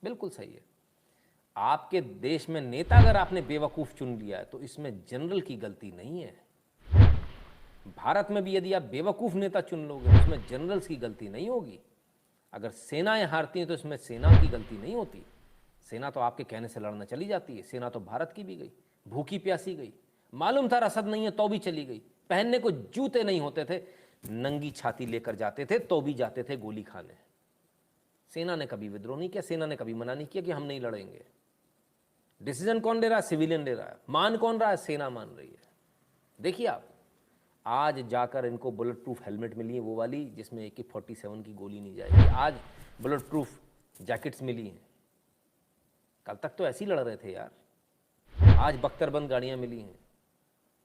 बिल्कुल सही है। आपके देश में नेता अगर आपने बेवकूफ़ चुन लिया है तो इसमें जनरल की गलती नहीं है। भारत में भी यदि आप बेवकूफ़ नेता चुन लोगे तो इसमें जनरल्स की गलती नहीं होगी। अगर सेनाएं हारती हैं तो इसमें सेना की गलती नहीं होती। सेना तो आपके कहने से लड़ने चली जाती है। सेना तो भारत की भी गई, भूखी प्यासी गई, मालूम था रसद नहीं है तो भी चली गई। पहनने को जूते नहीं होते थे, नंगी छाती लेकर जाते थे तो भी जाते थे गोली खाने। सेना ने कभी विद्रोह नहीं किया, सेना ने कभी मना नहीं किया कि हम नहीं लड़ेंगे। डिसीजन कौन ले रहा है? सिविलियन ले रहा है। मान कौन रहा है? सेना मान रही है। देखिए आप, आज जाकर इनको बुलेट प्रूफ हेलमेट मिली है, वो वाली जिसमें AK-47 की गोली नहीं जाएगी। आज बुलेट प्रूफ जैकेट्स मिली हैं। कल तक तो ऐसे ही लड़ रहे थे यार। आज बख्तरबंद गाड़ियां मिली हैं,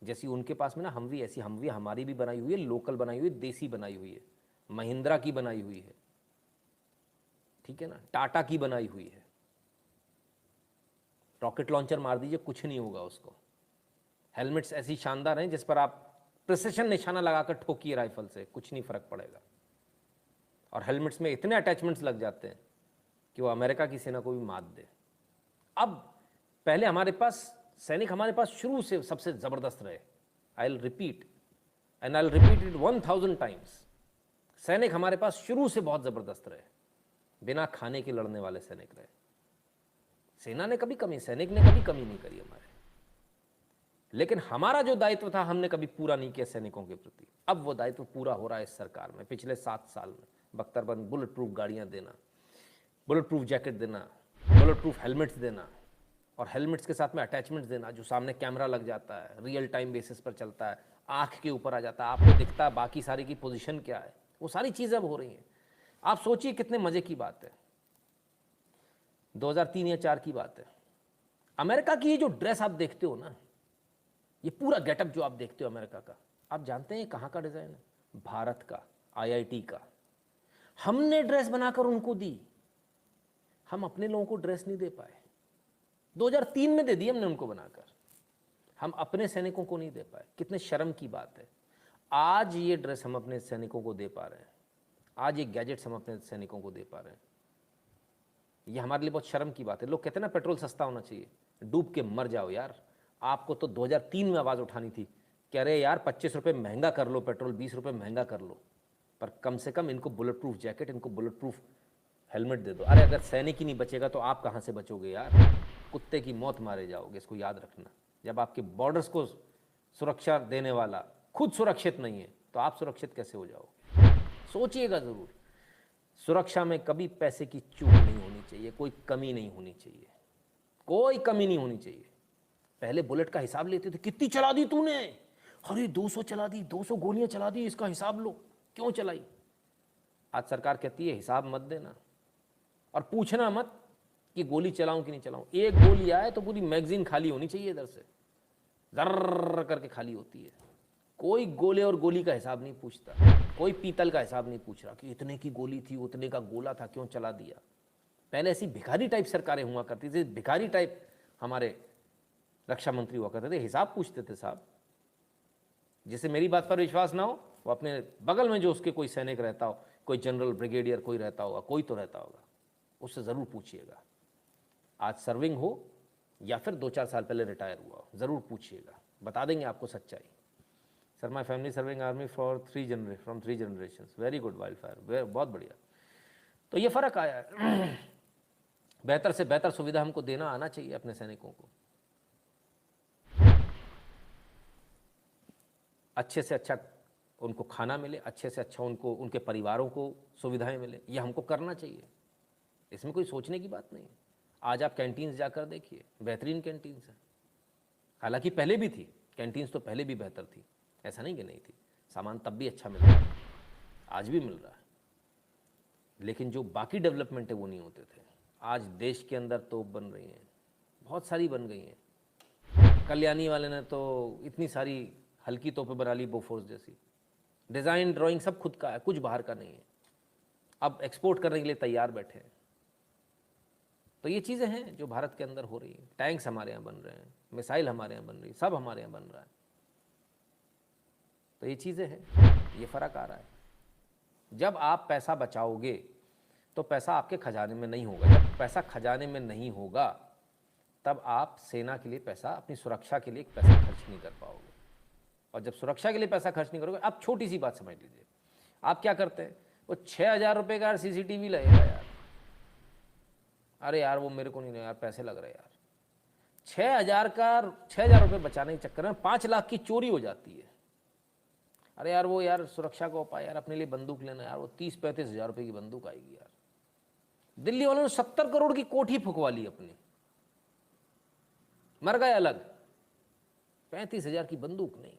जैसी उनके पास में ना हमवी, ऐसी हमवी हमारी भी बनाई हुई है, लोकल बनाई हुई है, देसी बनाई हुई है, महिंद्रा की बनाई हुई है, ठीक है ना, टाटा की बनाई हुई है। रॉकेट लॉन्चर मार दीजिए, कुछ नहीं होगा उसको। हेलमेट्स ऐसी शानदार हैं जिस पर आप प्रिसिशन निशाना लगाकर ठोकिए राइफल से, कुछ नहीं फर्क पड़ेगा। और हेलमेट्स में इतने अटैचमेंट्स लग जाते हैं कि वो अमेरिका की सेना को भी मात दे। अब पहले हमारे पास सैनिक, हमारे पास शुरू से सबसे ज़बरदस्त रहे। I will repeat and I will repeat it 1000 times. सैनिक हमारे पास शुरू से बहुत ज़बरदस्त रहे, बिना खाने के लड़ने वाले सैनिक रहे। सेना ने कभी कमी, सैनिक ने कभी कमी नहीं करी हमारे। लेकिन हमारा जो दायित्व था हमने कभी पूरा नहीं किया सैनिकों के प्रति। अब वो दायित्व पूरा हो रहा है इस सरकार में। पिछले 7 साल में बख्तरबंद बुलेट प्रूफ गाड़ियाँ देना, बुलेट प्रूफ जैकेट देना, बुलेट प्रूफ हेलमेट्स देना, और हेलमेट्स के साथ में अटैचमेंट्स देना जो सामने कैमरा लग जाता है, रियल टाइम बेसिस पर चलता है, आँख के ऊपर आ जाता है, आपको दिखता है बाकी सारी की पोजीशन क्या है। वो सारी चीज़ें अब हो रही हैं। आप सोचिए कितने मज़े की बात है। 2003 या 4 की बात है। अमेरिका की ये जो ड्रेस आप देखते हो ना, ये पूरा गेटअप जो आप देखते हो अमेरिका का, आप जानते हैं कहाँ का डिज़ाइन है? भारत का, IIT का। हमने ड्रेस बनाकर उनको दी, हम अपने लोगों को ड्रेस नहीं दे पाए। 2003 में दे दी हमने उनको बनाकर, हम अपने सैनिकों को नहीं दे पाए। कितने शर्म की बात है। आज ये ड्रेस हम अपने सैनिकों को दे पा रहे हैं, आज ये गैजेट्स हम अपने सैनिकों को दे पा रहे हैं। ये हमारे लिए बहुत शर्म की बात है। लोग कहते हैं ना पेट्रोल सस्ता होना चाहिए, डूब के मर जाओ यार। आपको तो 2003 में आवाज़ उठानी थी, कह रहे यार 25 रुपये महंगा कर लो पेट्रोल, 20 रुपये महंगा कर लो, पर कम से कम इनको बुलेट प्रूफ जैकेट, इनको बुलेट प्रूफ हेलमेट दे दो। अरे अगर सैनिक ही नहीं बचेगा तो आप कहाँ से बचोगे यार? कुत्ते की मौत मारे जाओगे, इसको याद रखना। जब आपके बॉर्डर्स को सुरक्षा देने वाला खुद सुरक्षित नहीं है तो आप सुरक्षित कैसे हो जाओगे? सोचिएगा ज़रूर। सुरक्षा में कभी पैसे की चूक नहीं होनी चाहिए, कोई कमी नहीं होनी चाहिए, कोई कमी नहीं होनी चाहिए। पहले बुलेट का हिसाब लेते थे, कितनी चला दी तूने? अरे 200 चला दी, 200 गोलियां चला दी, इसका हिसाब लो, क्यों चलाई? आज सरकार कहती है हिसाब मत देना और पूछना मत कि गोली चलाऊं कि नहीं चलाऊं। एक गोली आए तो पूरी मैगजीन खाली होनी चाहिए, इधर से जर्र करके खाली होती है। कोई गोले और गोली का हिसाब नहीं पूछता, कोई पीतल का हिसाब नहीं पूछ रहा कि इतने की गोली थी, उतने का गोला था, क्यों चला दिया। पहले ऐसी भिखारी टाइप सरकारें हुआ करती थी, भिखारी टाइप हमारे रक्षा मंत्री हुआ करते थे, हिसाब पूछते थे साहब। जिसे मेरी बात पर विश्वास ना हो वो अपने बगल में जो उसके कोई सैनिक रहता हो, कोई जनरल ब्रिगेडियर कोई रहता होगा, कोई तो रहता होगा, उससे ज़रूर पूछिएगा। आज सर्विंग हो या फिर 2-4 साल पहले रिटायर हुआ हो, ज़रूर पूछिएगा, बता देंगे आपको सच्चाई। Sir my family serving army from 3 generations. Very good wild fire, बहुत बढ़िया। तो ये फ़र्क आया है। बेहतर से बेहतर सुविधा हमको देना आना चाहिए अपने सैनिकों को। अच्छे से अच्छा उनको खाना मिले, अच्छे से अच्छा उनको, उनके परिवारों को सुविधाएं मिले, ये हमको करना चाहिए। इसमें कोई सोचने की बात नहीं है। आज आप कैंटीन्स जाकर देखिए, बेहतरीन कैंटीन्स हैं। हालांकि पहले भी थी कैंटीन्स, तो पहले भी बेहतर थी, ऐसा नहीं कि नहीं थी। सामान तब भी अच्छा मिल रहा है, आज भी मिल रहा है, लेकिन जो बाकी डेवलपमेंट है वो नहीं होते थे। आज देश के अंदर तोप बन रही हैं, बहुत सारी बन गई हैं। कल्याणी वाले ने तो इतनी सारी हल्की तोपें बना ली, बोफोर्स जैसी। डिज़ाइन ड्राइंग सब खुद का है, कुछ बाहर का नहीं है। अब एक्सपोर्ट करने के लिए तैयार बैठे हैं। तो ये चीज़ें हैं जो भारत के अंदर हो रही हैं। टैंक्स हमारे यहाँ बन रहे हैं, मिसाइल हमारे यहाँ बन रही है, सब हमारे यहाँ बन रहा है। तो ये चीज़ें हैं, ये फ़र्क आ रहा है। जब आप पैसा बचाओगे तो पैसा आपके खजाने में नहीं होगा। जब पैसा खजाने में नहीं होगा तब आप सेना के लिए पैसा, अपनी सुरक्षा के लिए पैसा खर्च नहीं कर पाओगे। और जब सुरक्षा के लिए पैसा खर्च नहीं करोगे, आप छोटी सी बात समझ लीजिए, आप क्या करते हैं, वो 6,000 रुपये का यार CCTV लगेगा यार, अरे यार वो मेरे को नहीं यार, पैसे लग रहे यार, 6,000 रुपये बचाने के चक्कर में 5 लाख की चोरी हो जाती है। अरे यार वो यार सुरक्षा का उपाय यार, अपने लिए बंदूक लेना यार, वो 30-35 हज़ार रुपये की बंदूक आएगी यार। दिल्ली वालों ने 70 करोड़ की कोठी फुकवा ली अपनी, मर गए अलग, 35,000 की बंदूक नहीं।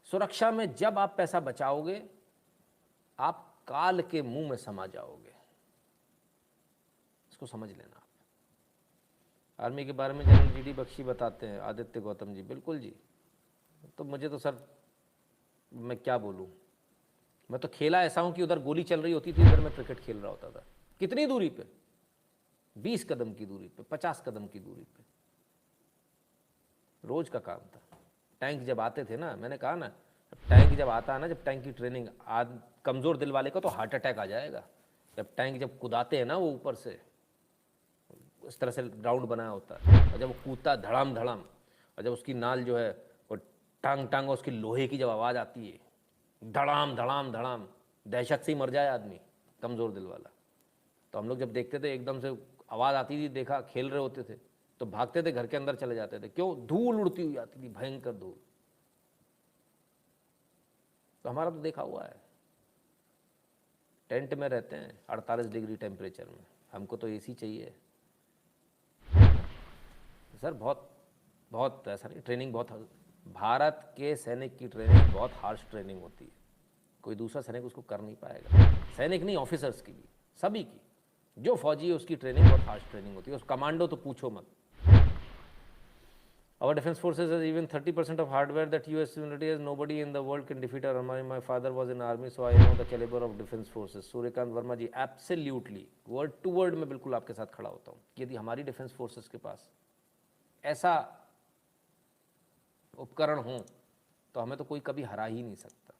सुरक्षा में जब आप पैसा बचाओगे आप काल के मुंह में समा जाओगे, इसको समझ लेना। आप आर्मी के बारे में जनरल GD बख्शी बताते हैं, आदित्य गौतम जी, बिल्कुल जी। तो मुझे तो सर मैं क्या बोलूं, मैं तो खेला ऐसा हूं कि उधर गोली चल रही होती थी, इधर मैं क्रिकेट खेल रहा होता था। कितनी दूरी पे, 20 कदम की दूरी पे, 50 कदम की दूरी पे, रोज का काम था। टैंक जब आते थे ना, मैंने कहा ना, टैंक जब आता है ना, जब टैंक की ट्रेनिंग, आज कमज़ोर दिल वाले का तो हार्ट अटैक आ जाएगा। जब टैंक जब कुदाते हैं ना, वो ऊपर से इस तरह से ग्राउंड बनाया होता है, और जब वो कूदता धड़ाम धड़ाम, और जब उसकी नाल जो है वो टांग टांग उसकी लोहे की जब आवाज़ आती है, धड़ाम धड़ाम धड़ाम, दहशत से ही मर जाए आदमी कमज़ोर दिल वाला। तो हम लोग जब देखते थे एकदम से आवाज़ आती थी, देखा खेल रहे होते थे तो भागते थे, घर के अंदर चले जाते थे। क्यों? धूल उड़ती हुई आती थी, भयंकर धूल। तो हमारा तो देखा हुआ है, टेंट में रहते हैं 48 डिग्री टेम्परेचर में, हमको तो AC चाहिए सर। बहुत बहुत ऐसा नहीं, ट्रेनिंग बहुत, भारत के सैनिक की ट्रेनिंग बहुत हार्श ट्रेनिंग होती है, कोई दूसरा सैनिक उसको कर नहीं पाएगा। सैनिक नहीं, ऑफिसर्स की भी, सभी की, जो फौजी है उसकी ट्रेनिंग बहुत हार्श ट्रेनिंग होती है। उस कमांडो तो पूछो मत। Our defense forces has even 30% of hardware that US military has. Nobody in the world can defeat our army. My father was in army, so I know the caliber of defense forces. Suryakant Verma ji, absolutely, word to word में बिल्कुल आपके साथ खड़ा होता हूँ। यदि हमारी defence forces के पास ऐसा उपकरण हो तो हमें तो कोई कभी हरा ही नहीं सकता।